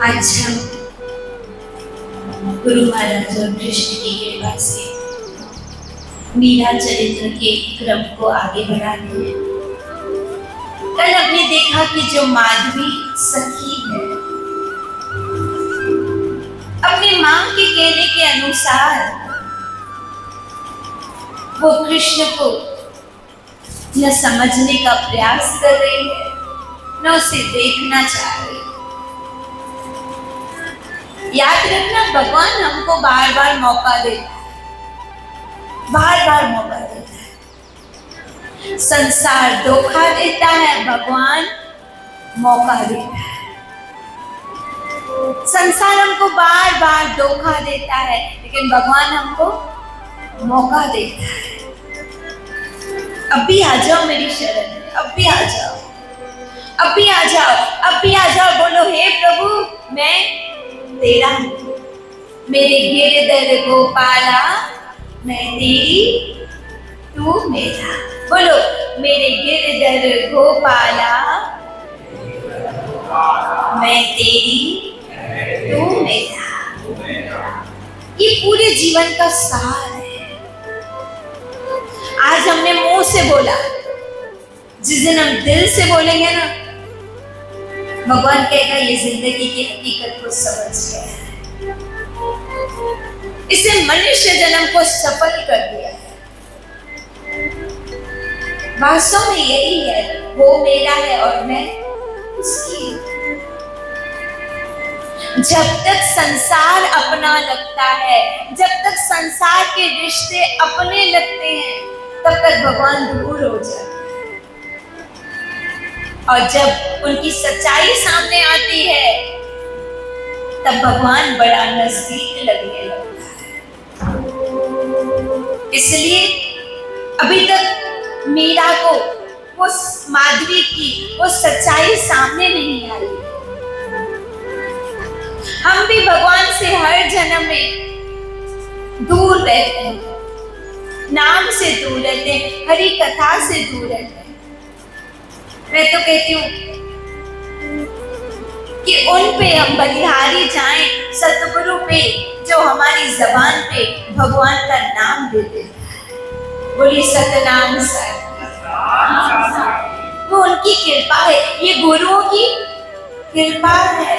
आज हम गुरु महाराज और कृष्ण की कृपा से मीरा चरित्र के क्रम को आगे बढ़ाते हैं। कल हमने देखा कि जो माधवी सखी है, अपनी मां के कहने के अनुसार वो कृष्ण को न समझने का प्रयास कर रही है, न उसे देखना चाह रही है। याद रखना, भगवान हमको बार बार मौका देता है, बार बार मौका देता है। संसार धोखा देता है, भगवान मौका देता है। संसार हमको बार बार धोखा देता है, लेकिन भगवान हमको मौका देता है। अब भी आ जाओ मेरी शरण में, अब भी आ जाओ, अब भी आ जाओ, अब भी आ जाओ। बोलो, हे प्रभु मैं तेरा हूं, मेरे गिरधर गोपाला मैं तेरी तू मेरा। बोलो, मेरे गिरधर गोपाला मैं तेरी तू मेरा। ये पूरे जीवन का सार है। आज हमने मुंह से बोला, जिस दिन हम दिल से बोलेंगे ना, भगवान कहेगा ये जिंदगी की हकीकत को समझ गया है, इसे मनुष्य जन्म को सफल कर दिया है। वास्तव में यही है, वो मेरा है और मैं उसकी। जब तक संसार अपना लगता है, जब तक संसार के रिश्ते अपने लगते हैं, तब तक भगवान दूर हो जाते हैं। और जब उनकी सच्चाई सामने आती है, तब भगवान बड़ा नजदीक लगने लगता है। इसलिए अभी तक मीरा को वो माधवी की वो सच्चाई सामने नहीं आई। हम भी भगवान से हर जन्म में दूर रहते हैं, नाम से दूर रहते हैं, हरि कथा से दूर रहते हैं। मैं तो कहती हूँ कि उन पे हम बलिहारी जाएं, सतगुरु पे, जो हमारी जबान पे भगवान का नाम देते हैं। बोली सतनाम सर। वो उनकी कृपा है, ये गुरुओं की कृपा है,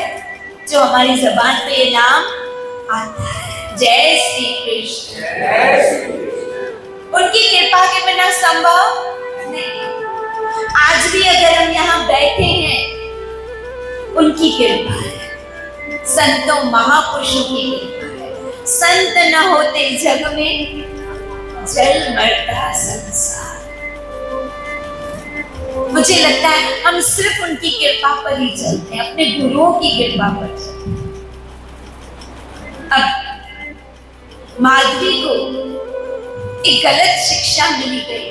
जो हमारी जबान पे ये नाम आता है। जय श्री कृष्ण। उनकी कृपा के बिना संभव नहीं। आज भी अगर हम यहाँ बैठे हैं, उनकी कृपा है, संतों महापुरुषों की कृपा है। संत न होते जग में जल मरता संसार। मुझे लगता है हम सिर्फ उनकी कृपा पर ही चलते हैं, अपने गुरुओं की कृपा पर चलते हैं। अब माधवी को एक गलत शिक्षा मिली गई।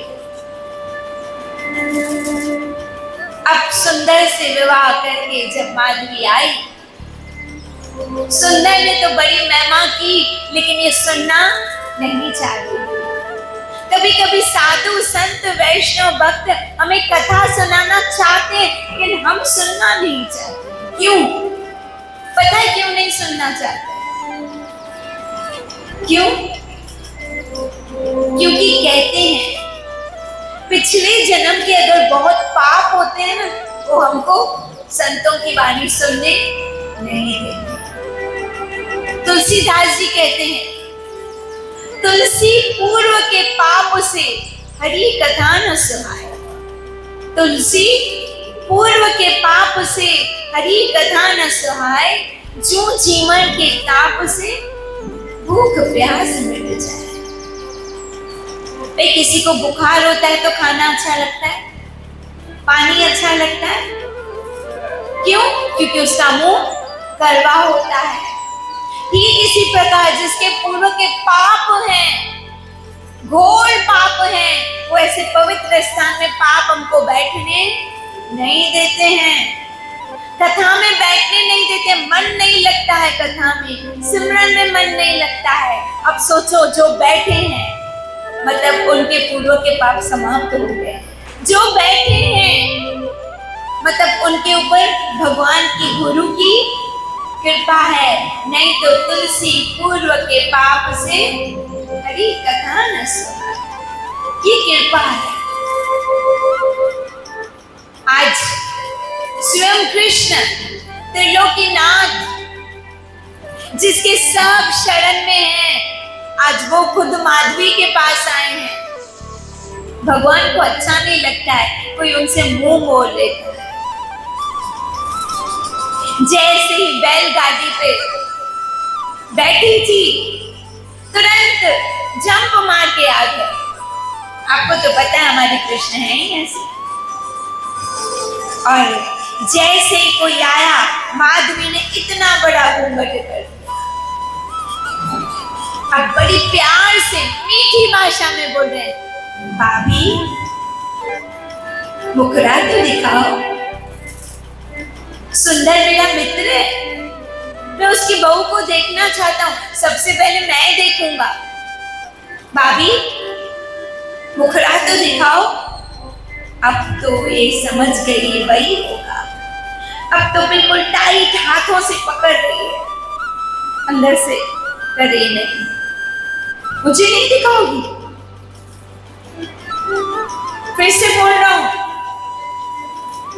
अब सुंदर से विवाह करके जब माधवी आई, सुंदर ने तो बड़ी महिमा की, लेकिन ये सुनना नहीं चाहती। कभी कभी साधु संत वैष्णव भक्त हमें कथा सुनाना चाहते हैं, लेकिन हम सुनना नहीं चाहते। क्यों? पता है क्यों नहीं सुनना चाहते? क्यों? क्योंकि कहते हैं पिछले जन्म के अगर बहुत पाप होते हैं ना, वो हमको संतों की वाणी सुनने नहीं देते। तुलसीदास जी कहते हैं, तुलसी पूर्व के पाप से हरि कथा न सुहाए। तुलसी पूर्व के पाप से हरि कथा न सुहाए, जो जीवन के ताप से भूख प्यास मिट जाए। भाई किसी को बुखार होता है तो खाना अच्छा लगता है, पानी अच्छा लगता है। क्यों? क्योंकि उसका मुंह कड़वा होता है। ठीक इसी प्रकार जिसके पूर्व के पाप हैं, घोर पाप हैं, वो ऐसे पवित्र स्थान में पाप हमको बैठने नहीं देते हैं, कथा में बैठने नहीं देते। मन नहीं लगता है कथा में, सिमरन में मन नहीं लगता है। अब सोचो, जो बैठे हैं मतलब उनके पूर्व के पाप समाप्त हो गए। जो बैठे हैं मतलब उनके ऊपर भगवान की, गुरु की कृपा है, नहीं तो तुलसी पूर्व के पाप से हरि कथा न सुना। ये कृपा है। आज स्वयं कृष्ण त्रिलोकीनाथ जिसके सब शरण में हैं, आज वो खुद माधवी के पास आए हैं। भगवान को अच्छा नहीं लगता है कोई उनसे मुंह मोड़ लेता है। जैसे ही बैलगाड़ी पे बैठी थी तुरंत जंप मार के आ गए। आपको तो पता है हमारे कृष्ण हैं ही ऐसे। और जैसे ही कोई आया माधवी ने इतना बड़ा घूंघट कर दिया। अब बड़ी प्यार से मीठी भाषा में बोल रहे हैं, भाभी मुखड़ा तो दिखाओ, सुंदर मेरा मित्र है, मैं उसकी बहू को देखना चाहता हूं, सबसे पहले मैं देखूंगा। भाभी मुखड़ा तो दिखाओ। अब तो ये समझ गई वही होगा। अब तो बिल्कुल टाइट हाथों से पकड़ रही है, अंदर से करे नहीं, मुझे नहीं दिखाओगी। फिर से बोल रहा हूं,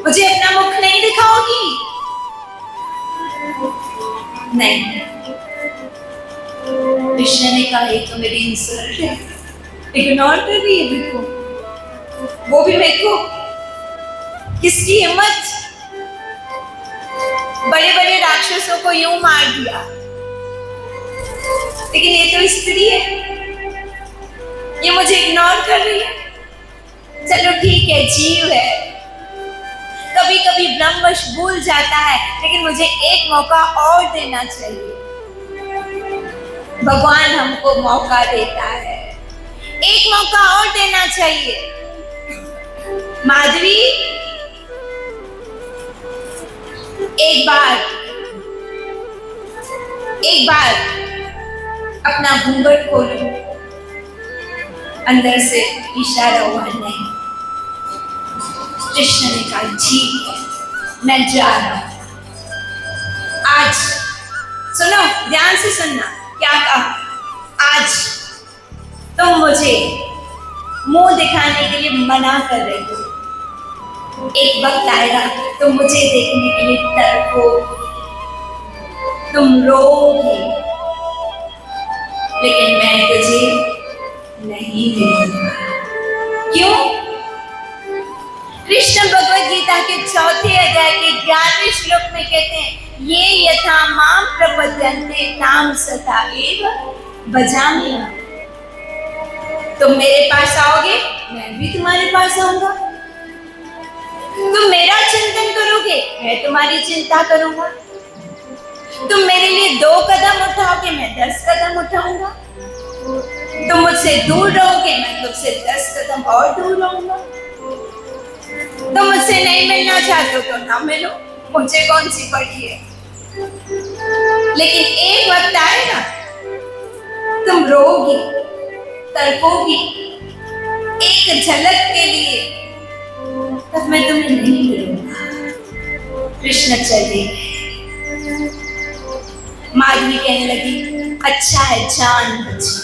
मुझे अपना मुख नहीं दिखाओगी। नहीं। कृष्ण ने कहा ये तो मेरी इंसल्ट है, इग्नोर कर रही है मेरे को, वो भी मेरे को। किसकी हिम्मत, बड़े बड़े राक्षसों को यूं मार दिया, लेकिन ये तो स्त्री है, ये मुझे इग्नोर कर रही है। चलो ठीक है, जीव है, कभी कभी ब्रह्मवश भूल जाता है, लेकिन मुझे एक मौका और देना चाहिए। भगवान हमको मौका देता है, एक मौका और देना चाहिए। माधवी एक बार अपना घूंघट खोलो। अंदर से इशारा हुआ नहीं। कृष्ण ने कहा ठीक है, मैं जा रहा हूं। आज सुनो, ध्यान से सुनना क्या कहा। आज तुम मुझे मुंह दिखाने के लिए मना कर रही हो, एक वक्त आएगा तुम मुझे देखने के लिए तड़पोगी, तुम रोगी, लेकिन मैं तुझे नहीं देखूंगा। क्यों? कृष्ण भगवद गीता के 4 अध्याय के 11वें श्लोक में कहते हैं, ये यथा मां प्रपद्यन्ते ताम सदा एव भजामि। तुम मेरे पास आओगे, मैं भी तुम्हारे पास आऊंगा। तुम मेरा चिंतन करोगे, मैं तुम्हारी चिंता करूंगा। तुम मेरे लिए 2 कदम उठाओगे, मैं 10 कदम उठाऊंगा। तुम मुझसे दूर रहोगे, मैं तुमसे 10 कदम और दूर रहूंगा। तुम मुझसे नहीं मिलना चाहते हो तो ना मिलो, मुझे कौन सी पड़ी है। लेकिन एक वक्त आएगा तुम रोगी, तड़पोगी एक झलक के लिए, तब मैं तुम्हें नहीं मिलूंगा। कृष्ण चले गए। माधवी कहने लगी, अच्छा है जान बची।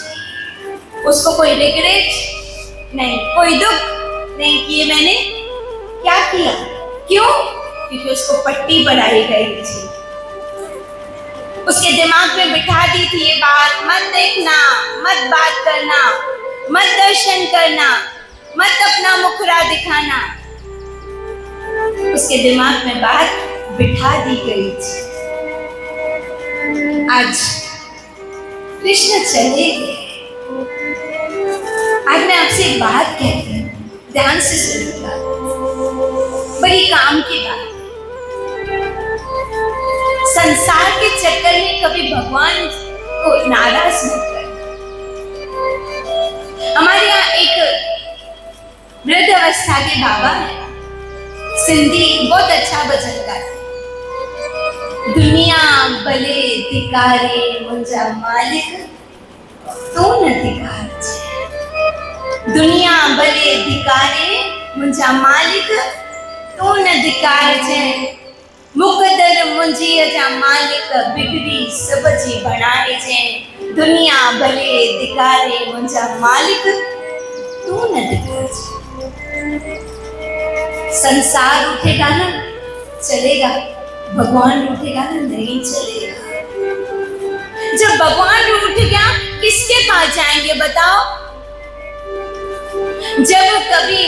उसको कोई रिग्रेट नहीं, कोई दुख नहीं किए मैंने। क्या किया? क्यों? क्योंकि उसको पट्टी बनाई गई थी, उसके दिमाग में बिठा दी थी ये बात, मत देखना, मत बात करना, मत दर्शन करना, मत अपना मुखड़ा दिखाना। उसके दिमाग में बात बिठा दी गई थी। आज कृष्ण चले गए। आज मैं आपसे एक बात कहती हूँ, ध्यान से सुनिएगा, बड़ी काम की बात। संसार के चक्कर में कभी भगवान को नाराज मत कर। हमारे यहाँ एक वृद्ध अवस्था के बाबा है, सिंधी, बहुत अच्छा भजन गाते। दुनिया भले धिकारे मुंजा मालिक तो न धिकार। दुनिया भले धिकारे मुंजा मालिक तो न धिकार। मुकदर समझिए जा मालिक बिगड़ी सबजी बनाए जे दुनिया भले दिखारे मुझा मालिक तू न दिखा। संसार उठेगा ना चलेगा, भगवान उठेगा ना नहीं चलेगा। जब भगवान उठ गया किसके पास जाएंगे बताओ? जब कभी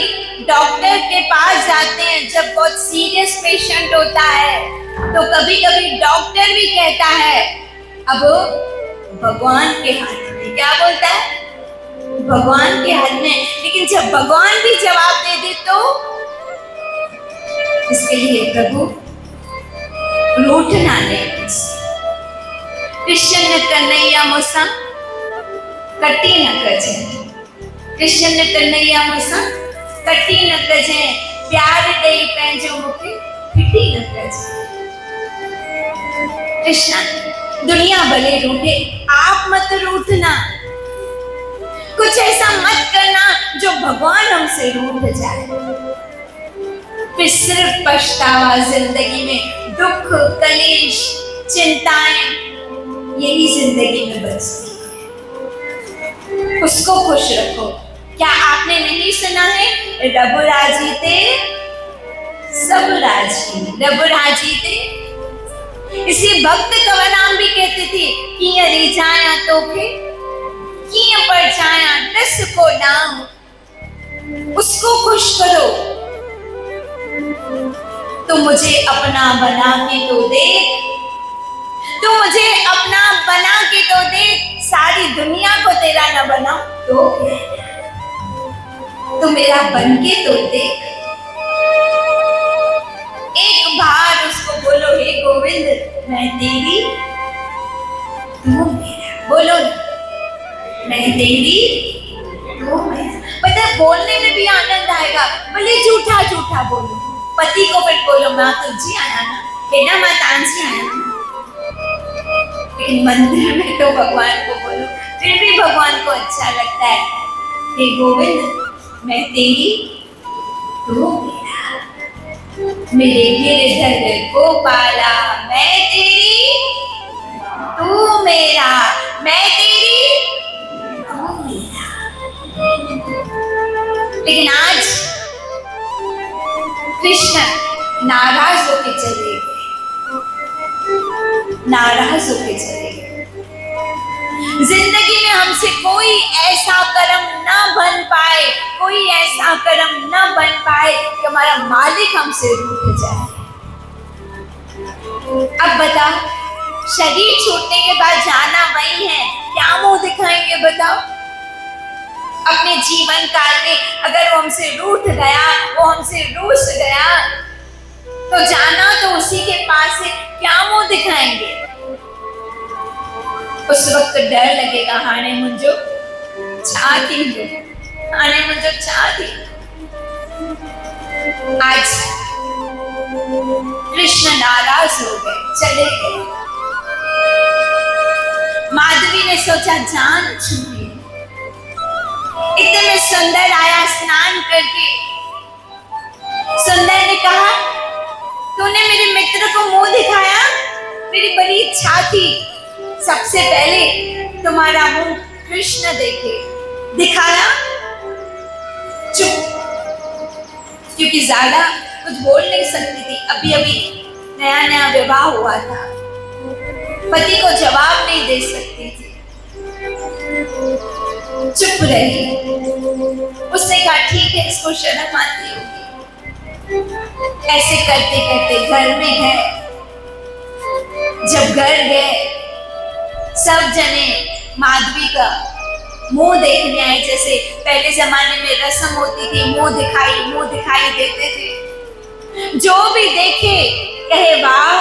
डॉक्टर के पास जाते हैं, जब बहुत सीरियस पेशेंट होता है तो कभी कभी डॉक्टर भी कहता है अब भगवान के हाथ में, क्या बोलता है? भगवान के हाथ में। लेकिन जब भगवान भी जवाब दे दे तो इसके लिए प्रभु रूठना नहीं। कृष्ण कन्हैया मूसा कटी न कजे, कृष्ण कन्हैया मूसा कटी न कजे, प्यार दई पंहिंजो मूंखे फिटी न कजे। कृष्ण दुनिया भले रूठे, आप मत रूठना। कुछ ऐसा मत करना जो भगवान हमसे रूठ जाए, फिर सिर्फ पछतावा जिंदगी में, दुख कलेश चिंताएं यही जिंदगी में बचती है। उसको खुश रखो। क्या आपने नहीं सुना है रब राजी ते सब राजी, रब राजी थे। इसी भक्त कवनाम भी कहते थे कि अरे जाया तो के किए पर जाया दस को नाम, उसको खुश करो। तो मुझे अपना बना के तो देख, तो मुझे अपना बना के तो देख, सारी दुनिया को तेरा न बना तो मेरा बन के तो देख। एक बार उसको बोलो हे गोविंद मैं तेरी तू मेरा, बोलो मैं तेरी तू मेरा। पता है बोलने में भी आनंद आएगा, भले झूठा झूठा बोलो। पति को फिर बोलो माँ तुझी आया ना, बेटा माँ तांसी आया ना। लेकिन मंदिर में तो भगवान को बोलो, फिर भी भगवान को अच्छा लगता है। हे गोविंद मैं तेरी तू मेरा, मेरे गिरधर गोपाला मैं तेरी तू मेरा, मैं तेरी तू मेरा। लेकिन आज कृष्ण नाराज होके चले गए, नाराज होके चले गए। जिंदगी में हमसे कोई ऐसा कर्म ना बन पाए, कोई ऐसा कर्म ना बन पाए कि हमारा मालिक हमसे रूठ जाए। अब बता, शरीर छूटने के बाद जाना वही है, क्या मुंह दिखाएंगे बताओ? अपने जीवन काल में अगर वो हमसे रूठ गया, वो हमसे रूठ गया, तो जाना तो उसी के पास है, क्या मुंह दिखाएंगे? उस वक्त डर लगेगा, हाने मुझो छा थी, हाने मुझो छा थी। आज कृष्ण नाराज हो गए, चले गए। माधवी ने सोचा जान छूटी। इतने में सुंदर आया स्नान करके। सुंदर ने कहा तूने मेरे मित्र को मुंह दिखाया, मेरी बड़ी इच्छा थी सबसे पहले तुम्हारा मुंह कृष्ण देखे, दिखाया चुप, क्योंकि ज्यादा कुछ बोल नहीं सकती थी। अभी अभी नया नया विवाह हुआ था, पति को जवाब नहीं दे सकती थी, चुप रही। उसने कहा ठीक है, इसको शर्म आती होगी। ऐसे करते करते घर में गए। जब घर गए सब जने माधवी का मुंह देखने आए, जैसे पहले जमाने में रस्म होती थी, मुंह दिखाई देते थे। जो भी देखे कहे वाह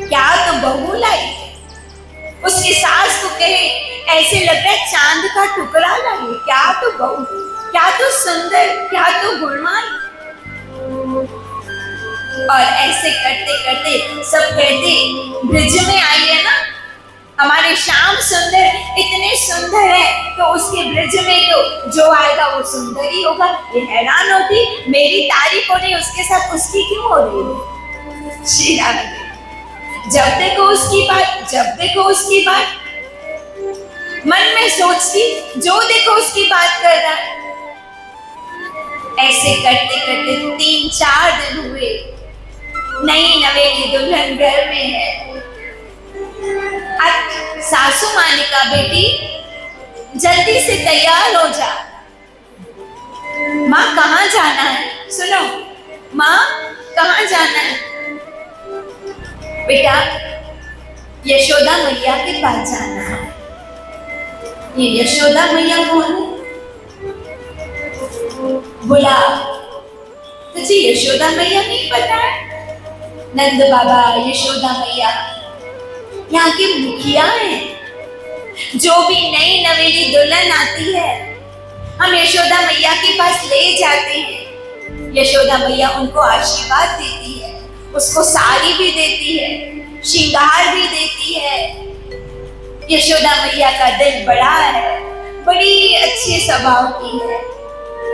क्या तो बहू लाई। उसकी सास को कहे ऐसे लग रहा है चांद का टुकड़ा लाई, क्या तो बहू, क्या तो सुंदर, क्या तो गुणवान। और ऐसे करते करते सब कहते ब्रिज में आई है ना हमारे श्याम सुंदर, इतने सुंदर है तो उसके ब्रिज में तो जो आएगा वो सुंदर ही होगा। ये हैरान होती मेरी तारीफ हो रही, उसके साथ उसकी क्यों हो रही है? श्री राधे। जब देखो उसकी बात, जब देखो उसकी बात, मन में सोचती जो देखो उसकी बात कर रहा है। ऐसे करते करते 3-4 दिन हुए, नई नवेली दुल्हन घर में है। अब सासू माँ ने कहा बेटी जल्दी से तैयार हो जा। माँ कहाँ जाना है? सुनो माँ कहाँ जाना है? बेटा यशोदा मैया के पास जाना है। ये यशोदा मैया कौन है? बोला तुझे यशोदा मैया नहीं पता है? नंद बाबा यशोदा मैया यहाँ के मुखिया हैं। जो भी नई नवेली दुल्हन आती है हम यशोदा मैया के पास ले जाते हैं। यशोदा मैया उनको आशीर्वाद देती है, उसको साड़ी भी देती है, श्रृंगार भी देती है। यशोदा मैया का दिल बड़ा है, बड़ी अच्छे स्वभाव की है।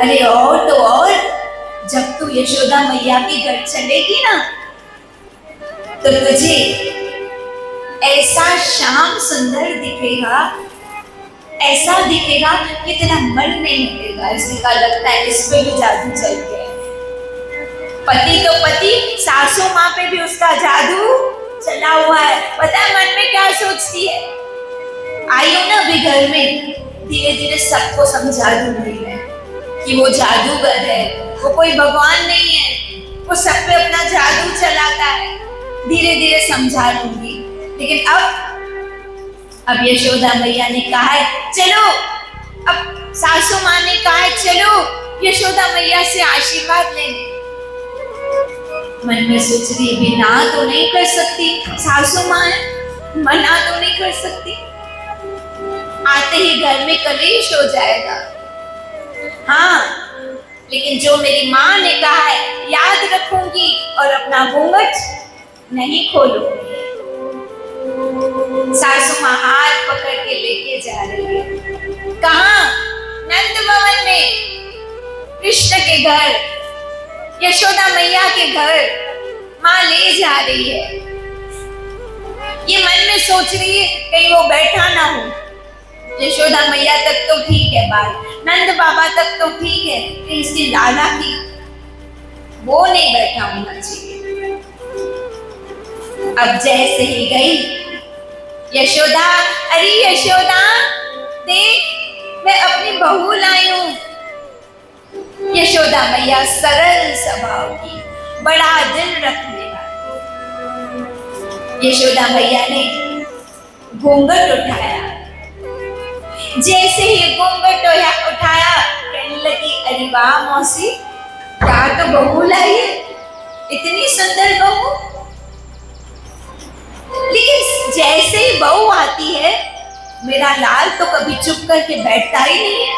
अरे और तो और जब तू यशोदा मैया के घर चलेगी ना तो तुझे ऐसा श्याम सुंदर दिखेगा, ऐसा दिखेगा कि तेरा मन नहीं लगेगा। इसने कहा लगता है इस पे भी जादू चल गया। पति तो पति, सासू माँ पे भी उसका जादू चला हुआ है। पता है मन में क्या सोचती है? आई हो ना अभी घर में, धीरे धीरे सबको समझा दूंगी मैं कि वो जादूगर है, वो कोई भगवान नहीं है, वो सब पे अपना जादू चलाता है। धीरे धीरे समझा लूंगी। लेकिन अब यशोदा मैया ने कहा है चलो, अब सासू माँ ने कहा है चलो यशोदा मैया से आशीर्वाद लेने। मन में सोच रही है ना तो नहीं कर सकती, सासू माँ मना तो नहीं कर सकती। आते ही घर में कलेश हो जाएगा। हाँ लेकिन जो मेरी माँ ने कहा है याद रखूंगी और अपना घूंघट नहीं खोलूंगी। सासू माँ हाथ पकड़ के लेके जा रही है। कहाँ? नंद भवन में, कृष्ण के घर, यशोदा मैया के घर माँ ले जा रही है। ये मन में सोच रही है कहीं वो बैठा ना हो। यशोदा मैया तक तो ठीक है बात, नंद बाबा तक तो ठीक है, कि इसकी लाला की वो नहीं बैठा होना चाहिए। अब जैसे ही गई यशोदा, अरे यशोदा देख मैं अपनी बहू लाई हूं। यशोदा मैया सरल स्वभाव की, बड़ा दिल रखने वाली। यशोदा मैया ने घूंघट उठाया। जैसे ही घूंघट उठाया कहने लगी अरे वाह मौसी, क्या तो बहू लाई है, इतनी सुंदर बहू। लेकिन जैसे ही बहू आती है मेरा लाल तो कभी चुप करके बैठता ही नहीं है।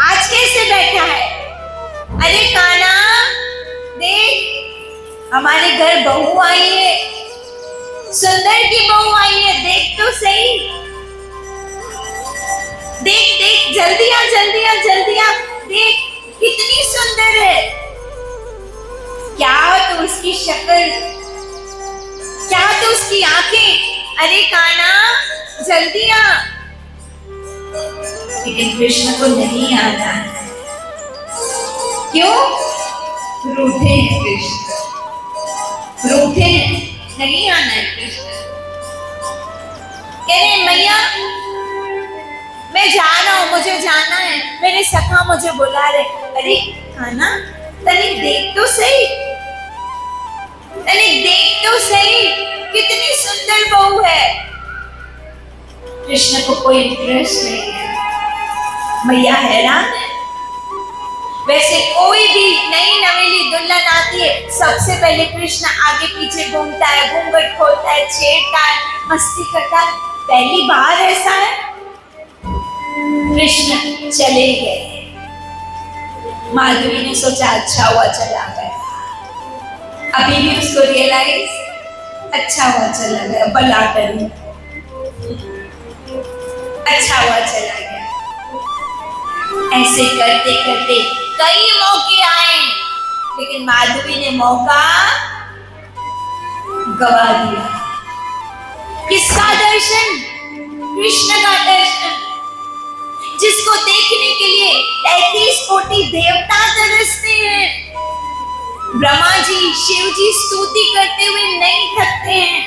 आज कैसे बैठा है? अरे काना देख हमारे घर बहू आई है, सुंदर की बहू आई है, देख तो सही, देख देख जल्दी आ जल्दी आ जल्दी आ, देख कितनी सुंदर है। क्या तो उसकी शक्ल, क्या तो उसकी आंखें। अरे काना जल्दी आ। लेकिन कृष्ण को नहीं आना है। क्यों? रूठे हैं कृष्ण, रूठे हैं, नहीं आना है कृष्ण। कह रहे मैया मैं जा रहा हूं, मुझे जाना है, मेरे सखा मुझे बुला रहे। अरे खाना तनिक देख तो सही, तनिक देख तो सही, कितनी सुंदर बहू है। कृष्ण को कोई इंटरेस्ट नहीं है। मैया हैरान है। वैसे कोई भी नई नवेली दुल्हन आती है सबसे पहले कृष्ण आगे पीछे घूमता है, घूंघट खोलता है, छेड़ता है, मस्ती करता है। पहली बार ऐसा है। कृष्ण चले गए। माधवी ने सोचा अच्छा हुआ चला गया। अभी भी उसको रियलाइज अच्छा हुआ चला गया, बला करूं, अच्छा हुआ चला गया। ऐसे करते करते कई मौके आए, लेकिन माधवी ने मौका गवा दिया। किसका दर्शन? कृष्ण का दर्शन, जिसको देखने के लिए 33 कोटि देवता तरसते हैं। ब्रह्मा जी, शिव जी स्तुति करते हुए नहीं थकते हैं।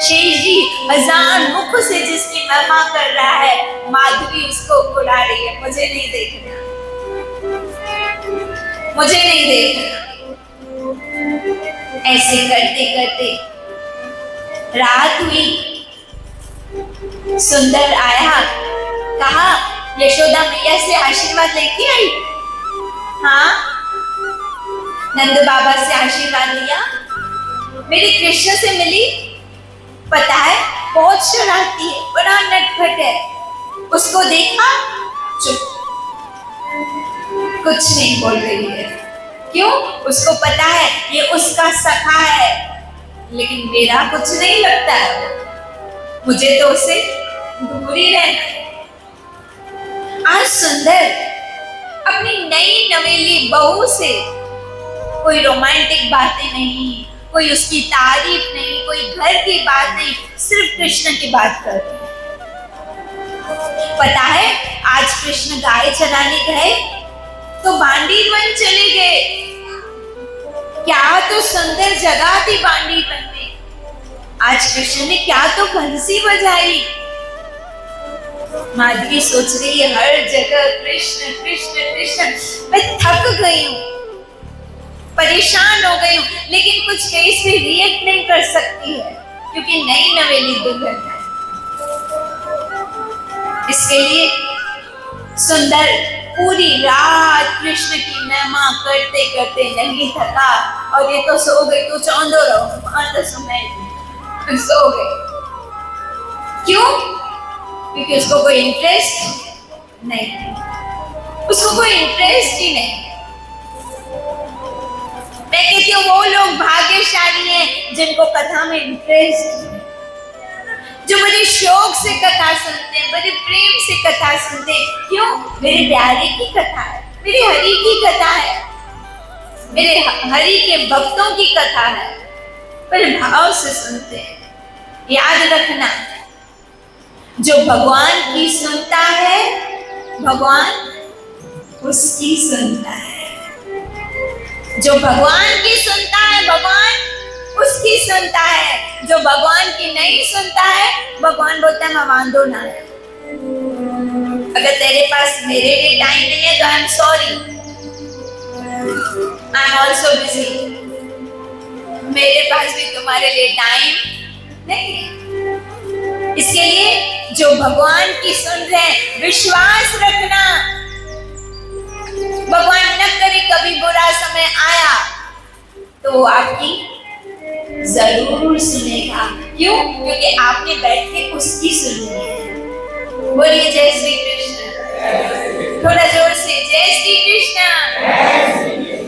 शेष जी 1000 मुख से जिसकी महिमा कर रहा है, माधुरी उसको बुला रही है, मुझे नहीं देखना, मुझे नहीं देखना। ऐसे करते करते रात हुई। सुंदर आया, कहा यशोदा मैया से आशीर्वाद लेके आई। हाँ, नंद बाबा से आशीर्वाद लिया, मेरी कृष्ण से मिली। पता है बहुत शरारती है, बड़ा नटखट है। उसको देखा, चुप, कुछ नहीं बोल रही है। क्यों? उसको पता है ये उसका सखा है, लेकिन मेरा कुछ नहीं लगता है, मुझे तो उसे दूर ही रहना है। आज सुंदर अपनी नई नवेली बहू से कोई रोमांटिक बातें नहीं, कोई उसकी तारीफ नहीं, कोई घर की बात नहीं, सिर्फ कृष्ण की बात करते हैं। पता है आज कृष्ण गाय चराने गए तो बांडी वन चले गए। क्या तो सुंदर जगह थी बांडी वन में। आज कृष्ण ने क्या तो बंसी बजाई। माधवी सोच रही है हर जगह कृष्ण कृष्ण कृष्ण। मैं थक गई हूँ, परेशान हो गई हूँ, लेकिन कुछ केस भी रिएक्ट नहीं कर सकती है क्योंकि नई नवेली दुल्हन है। इसके लिए सुंदर पूरी रात कृष्ण की महिमा करते करते नहीं थका, और ये तो सो गई, तो चौंधो रहो सो गई। क्यों? क्योंकि उसको कोई इंटरेस्ट नहीं, उसको कोई इंटरेस्ट ही नहीं। मैं कहती हूँ वो लोग भाग्यशाली हैं जिनको कथा में इंटरेस्ट, जो बड़े शौक से कथा सुनते हैं, बड़े प्रेम से कथा सुनते हैं। क्यों? मेरे प्यारे की कथा है, मेरे हरि की कथा है, मेरे हरि के भक्तों की कथा है, बड़े भाव से सुनते हैं। याद रखना, जो भगवान की सुनता है भगवान उसकी सुनता है। जो भगवान की सुनता है भगवान उसकी सुनता है। जो भगवान की नहीं सुनता है भगवान बोलता है मैं वांदो ना है। अगर तेरे पास मेरे लिए टाइम नहीं है तो I am sorry, I am also busy. मेरे पास भी तुम्हारे लिए टाइम नहीं है। इसके लिए जो भगवान की सुन रहे, विश्वास रखना, भगवान न करे कभी बुरा समय आया तो आपकी जरूर सुनेगा। क्यों? क्योंकि आपने बैठ के उसकी सुनी है। बोलिए जय श्री कृष्ण, थोड़ा जोर से जय श्री कृष्ण।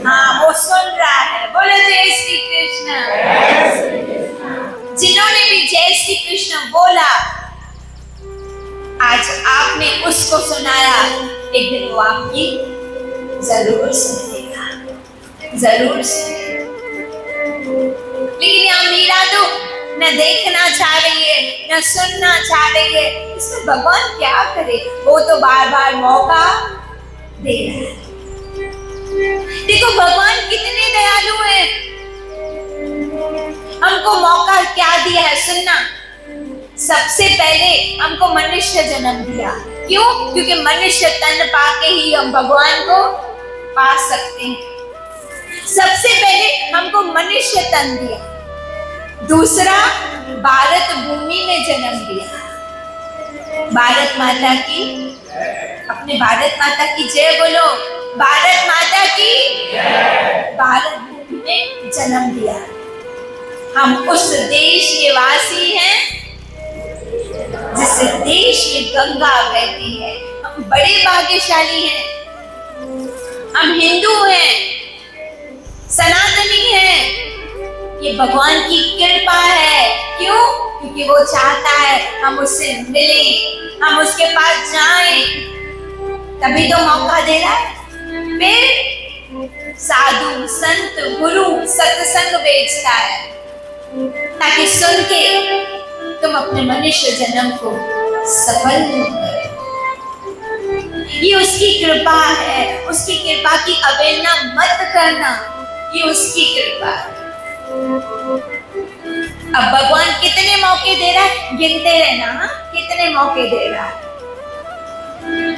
हाँ, वो सुन रहा है, बोलो जय श्री कृष्ण। जिन्होंने भी जय श्री कृष्ण बोला, आज आपने उसको सुनाया, एक दिन वो आपकी जरूर सुनेगा, जरूर सुनेगा। लेकिन यहाँ मीरा तो न देखना चाह रही है न सुनना चाह रही है। इसमें भगवान क्या करे, वो तो बार बार मौका दे रहा है। देखो भगवान कितने दयालु हैं, हमको मौका क्या दिया है सुनना। सबसे पहले हमको मनुष्य जन्म दिया। क्यों? क्योंकि मनुष्य तन पाके ही हम भगवान को पा सकते हैं। सबसे पहले हमको मनुष्य तन दिया। दूसरा, भारत भूमि में जन्म दिया। भारत माता की, अपने भारत माता की जय बोलो। भारत माता की जय। भारत भूमि में जन्म दिया। हम उस देश के वासी हैं जिस देश में गंगा बहती है। हम बड़े भाग्यशाली हैं। हम हिंदू हैं, सनातनी हैं। ये भगवान की कृपा है। क्यों? क्योंकि वो चाहता है हम उससे मिलें, हम उसके पास जाएं, तभी तो मौका दे रहा है। फिर साधु संत गुरु सत्संग बेचता है। ताकि सुन के तुम अपने मनुष्य जन्म को सफल हो करो। ये उसकी कृपा है, उसकी कृपा की अवहेलना मत करना, ये उसकी कृपा है। अब भगवान कितने मौके दे रहा है, गिनते रहना, हाँ? कितने मौके दे रहा है।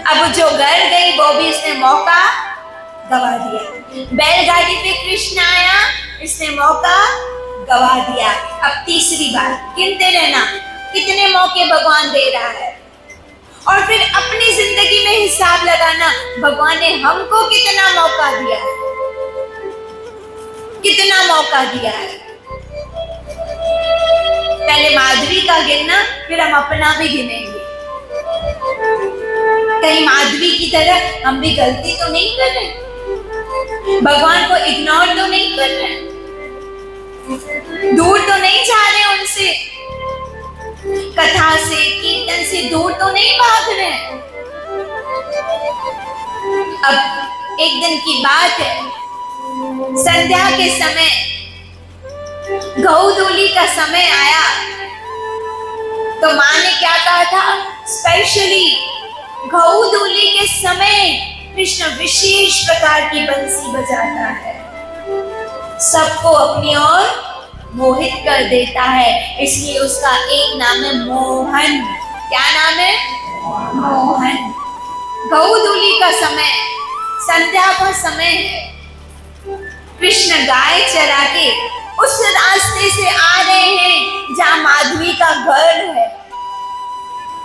अब जो घर गई वो भी इसने मौका गवा दिया। बैलगाड़ी पे कृष्ण आया, इसने मौका गवा दिया। अब तीसरी बार गिनते रहना कितने मौके भगवान दे रहा है, और फिर अपनी जिंदगी में हिसाब लगाना भगवान ने हमको कितना मौका दिया है, कितना मौका दिया है। पहले माधवी का गिनना, फिर हम अपना भी गिनेंगे। कहीं माधवी की तरह हम भी गलती तो नहीं कर रहे, भगवान को इग्नोर तो नहीं कर रहे, दूर तो नहीं जा रहे उनसे, कथा से कीर्तन से दूर तो नहीं भाग रहे। अब एक दिन की बात है, संध्या के समय गौधूली का समय आया, तो माँ ने क्या कहा था, स्पेशली गौधूली के समय कृष्ण विशेष प्रकार की बंसी बजाता है, सबको अपनी ओर मोहित कर देता है, इसलिए उसका एक नाम है मोहन। क्या नाम है? मोहन। गौधूली का समय, संध्या का समय है, कृष्ण गाय चरा के उस रास्ते से आ रहे हैं जहां माधवी का घर है।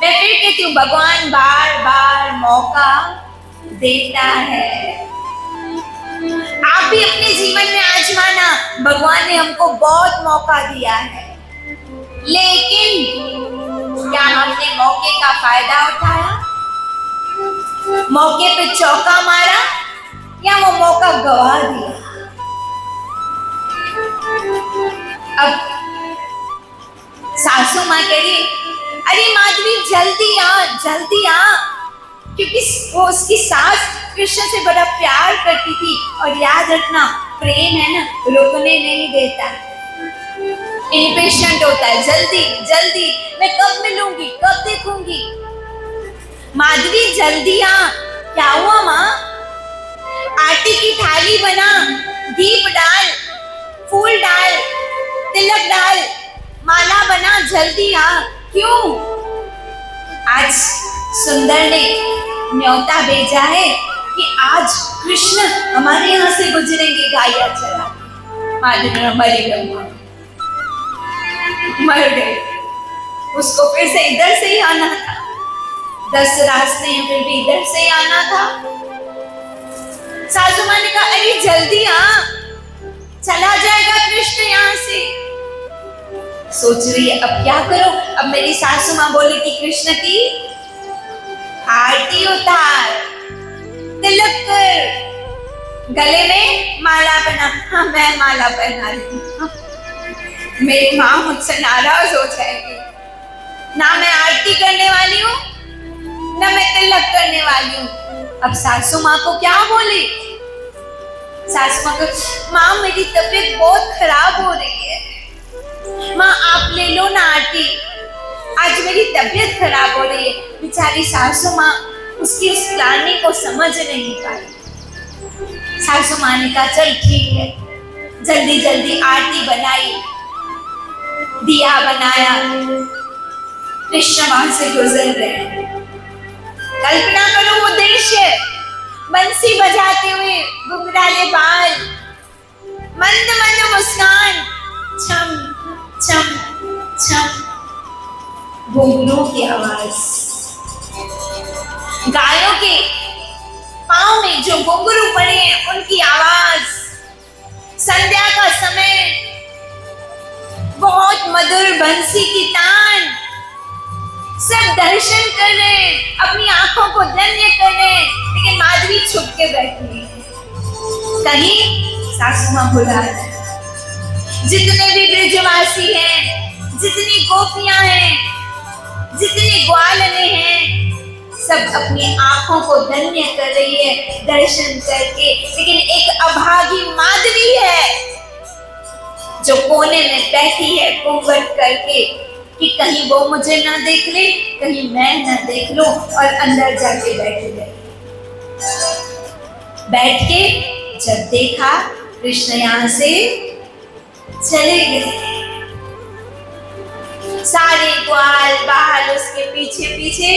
मैं फिर कहती हूँ, भगवान बार बार मौका देता है। आप भी अपने जीवन में आजमाना, भगवान ने हमको बहुत मौका दिया है, लेकिन क्या हमने मौके का फायदा उठाया, मौके पे चौका मारा, या वो मौका गवा दिया? अब सासू माँ कह रही, अरे माधवी जल्दी आ, जल्दी आ, क्योंकि वो उसकी सास कृष्ण से बड़ा प्यार करती थी, और याद रखना प्रेम है ना, रुकने नहीं देता, इम्पेशेंट होता है, जल्दी जल्दी, मैं कब मिलूंगी, कब देखूंगी। माधवी जल्दी आ। क्या हुआ माँ? आटे की थाली बना, दीप डाल, फूल डाल, तिलक डाल, माला बना, जल्दी आ। क्यों? आज सुंदर ने न्योता भेजा है कि आज कृष्ण हमारे यहाँ से गुजरेंगे गाया चरा। माधवी मर गए, उसको फिर से इधर से ही आना था, 10 रास्ते हैं, फिर भी इधर से ही आना था। सासू माँ ने कहा, अरे जल्दी आ, चला जाएगा कृष्ण यहाँ से। सोच रही है अब क्या करो। अब मेरी सासू माँ बोली कि कृष्ण की आरती उतार, तिलक कर, गले में माला बना। हाँ, मैं माला पहना रही हूँ। मेरी माँ मुझसे नाराज हो जाएगी, ना मैं आरती करने वाली हूँ, ना मैं तिलक करने वाली हूँ। अब सासू माँ को क्या बोले? सासू माँ को, माँ मेरी तबीयत बहुत खराब हो रही है, माँ आप ले लो ना आरती, आज मेरी तबीयत खराब हो रही है। बेचारी सासू माँ उसकी उस प्लानिंग को समझ नहीं पाई। सासू माँ ने कहा चल ठीक है, जल्दी जल्दी आरती बनाई, दिया बनाया, कृष्ण वहां से गुजर रहे। कल्पना करो वो दृश्य, बंसी बजाते हुए, घुंघराले बाल, मंद मंद मुस्कान, छम छम छम घुंघरूं की आवाज, गायों के पांव में जो घुंघरू पड़े हैं उनकी आवाज, संध्या का समय, बहुत मधुर बंसी की तान, सब दर्शन कर रहे हैं, अपनी आंखों को धन्य कर रहे हैं, लेकिन माधवी छुप के बैठी है। कहीं सासू मां बुला रहे हैं। जितने भी ब्रजवासी हैं, जितनी गोपियां हैं, जितने ग्वालने हैं, सब अपनी आंखों को धन्य कर रही है दर्शन करके, लेकिन एक अभागी माधवी है जो कोने में बैठी है, घूंघट करके कि कहीं वो मुझे ना देख ले, कहीं मैं ना देख लूं, और अंदर जाके बैठ गए। बैठ के जब देखा कृष्ण यहाँ से चले गए, सारे ग्वाल बाल उसके पीछे पीछे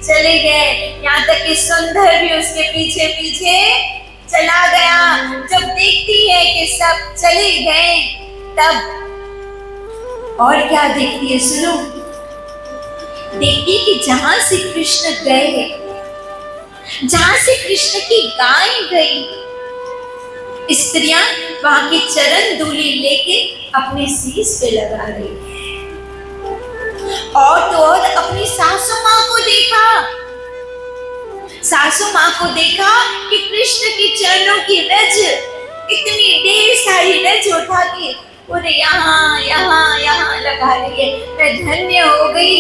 चले गए, यहाँ तक कि सुंदर भी उसके पीछे पीछे चला गया। जब देखती है कि सब चले गए, तब और क्या देखती है सुनो। देखती कि जहां से कृष्ण गए, जहां से कृष्ण की गाय गई, स्त्रियां वहां की चरण धूलि लेके अपने शीश पे लगा रही है। और तो और अपनी सासू माँ को देखा, सासू माँ को देखा कि कृष्ण के चरणों की रज, इतनी ढेर सारी रज उठा के पूरे यहाँ यहाँ यहाँ लगा रही है। मैं धन्य हो गई,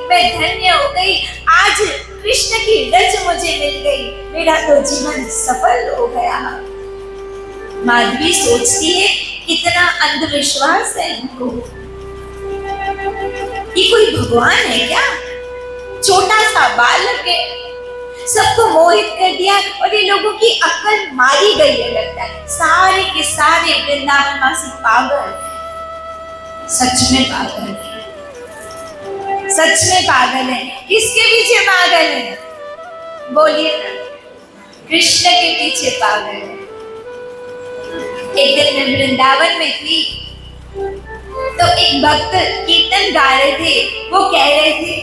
मैं धन्य हो गई, आज कृष्ण की रज मुझे मिल गई, मेरा तो जीवन सफल हो गया। माधवी सोचती है कितना अंधविश्वास है इनको, ये कोई भगवान है क्या? छोटा सा बालक है, सबको मोहित कर दिया और ये लोगों की अक्ल मारी गई है लगता है। सारे के सारे वृंदावन वासी पागल है, सच में पागल है, सच में पागल है। किसके पीछे पागल है? बोलिए ना, कृष्ण के पीछे पागल है। एक दिन मैं वृंदावन में थी तो एक भक्त कीर्तन गा रहे थे, वो कह रहे थे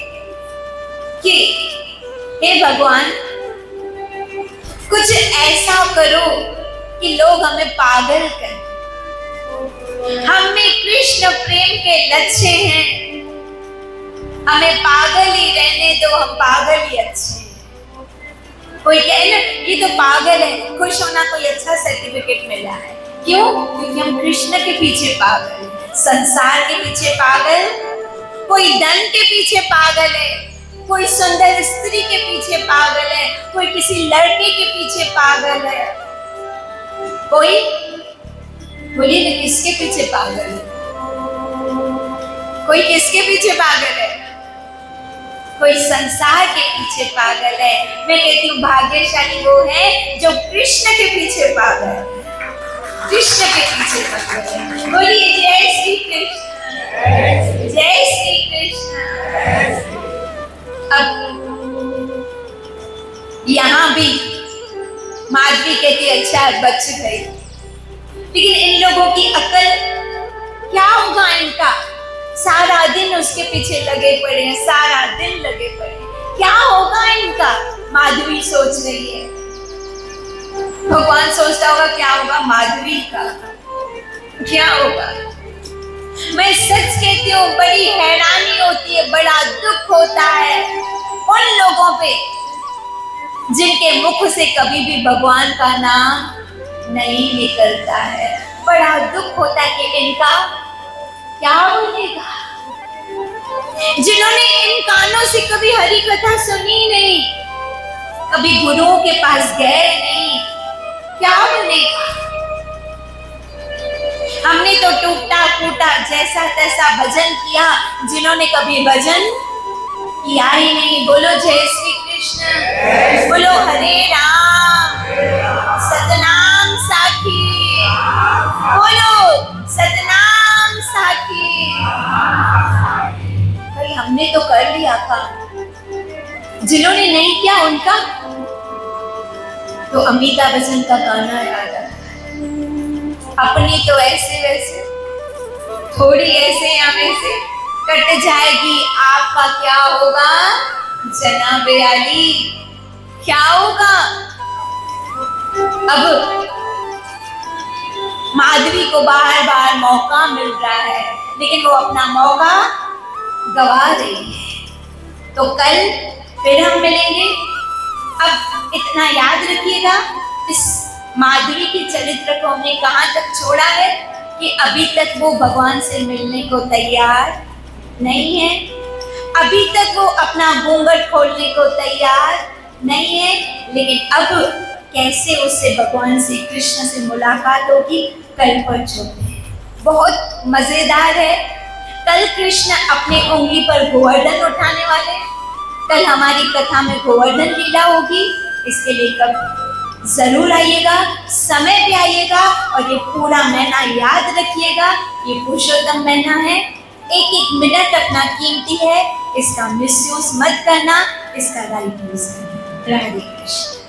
कि हे भगवान, कुछ ऐसा करो कि लोग हमें पागल करें, हम में कृष्ण प्रेम के लक्ष्य हैं, हमें पागल ही रहने दो, हम पागल ही अच्छे हैं। कोई कहे ना ये तो पागल है, खुश होना, कोई अच्छा सर्टिफिकेट मिला है। क्यों? क्योंकि हम कृष्ण के पीछे पागल हैं, संसार के पीछे पागल, कोई धन के पीछे पागल है, कोई सुंदर स्त्री के पीछे पागल है, कोई किसी लड़के के पीछे पागल है, कोई बोलिए ना किसके पीछे पागल है? कोई किसके पीछे पागल है? कोई संसार के पीछे पागल है। मैं कहती हूँ भाग्यशाली वो है जो कृष्ण के पीछे पागल है, कृष्ण के पीछे पागल है। बोलिए जय श्री कृष्ण, जय श्री कृष्ण। अब यहाँ भी माधवी कहती अच्छा बच गई, लेकिन इन लोगों की अकल क्या होगा इनका? सारा दिन उसके पीछे लगे पड़े हैं, सारा दिन लगे पड़े हैं, क्या होगा इनका? माधवी सोच रही है। भगवान सोचता होगा क्या होगा माधवी का, क्या होगा? मैं सच कहती हूँ, बड़ी हैरानी होती है, बड़ा दुख होता है उन लोगों पे जिनके मुख से कभी भी भगवान का नाम नहीं निकलता है। बड़ा दुख होता है कि इनका क्या बनेगा, जिन्होंने इन कानों से कभी हरि कथा सुनी नहीं, कभी गुरुओं के पास गए नहीं, क्या बनेगा? हमने तो टूटा फूटा जैसा तैसा भजन किया, जिन्होंने कभी भजन किया ही नहीं। बोलो जय श्री कृष्ण, बोलो हरे राम, सतनाम साखी, बोलो सतनाम साखी। भाई हमने तो कर लिया काम, जिन्होंने नहीं किया उनका तो अमिताभ बच्चन का गाना याद आता है, अपनी तो ऐसे वैसे, थोड़ी ऐसे या वैसे कट जाएगी, आपका क्या होगा जनाबे अली, क्या होगा? अब माधवी को बार बार मौका मिल रहा है, लेकिन वो अपना मौका गवा रही है। तो कल फिर हम मिलेंगे। अब इतना याद रखिएगा, इस माधवी के चरित्र को हमने कहाँ तक छोड़ा है कि अभी तक वो भगवान से मिलने को तैयार नहीं है, अभी तक वो अपना घूंघट खोलने को तैयार नहीं है, लेकिन अब कैसे उससे भगवान श्री कृष्ण से मुलाकात होगी, कल पर छोड़ते हैं। बहुत मजेदार है, कल कृष्ण अपने उंगली पर गोवर्धन उठाने वाले हैं। कल हमारी कथा में गोवर्धन लीला होगी। इसके लिए कब जरूर आइएगा, समय पे आइएगा और ये पूरा महीना याद रखिएगा। ये पुरुषोत्तम महीना है, एक एक मिनट अपना कीमती है, इसका मिसयूज मत करना, इसका राइट यूज करना। राधे कृष्ण।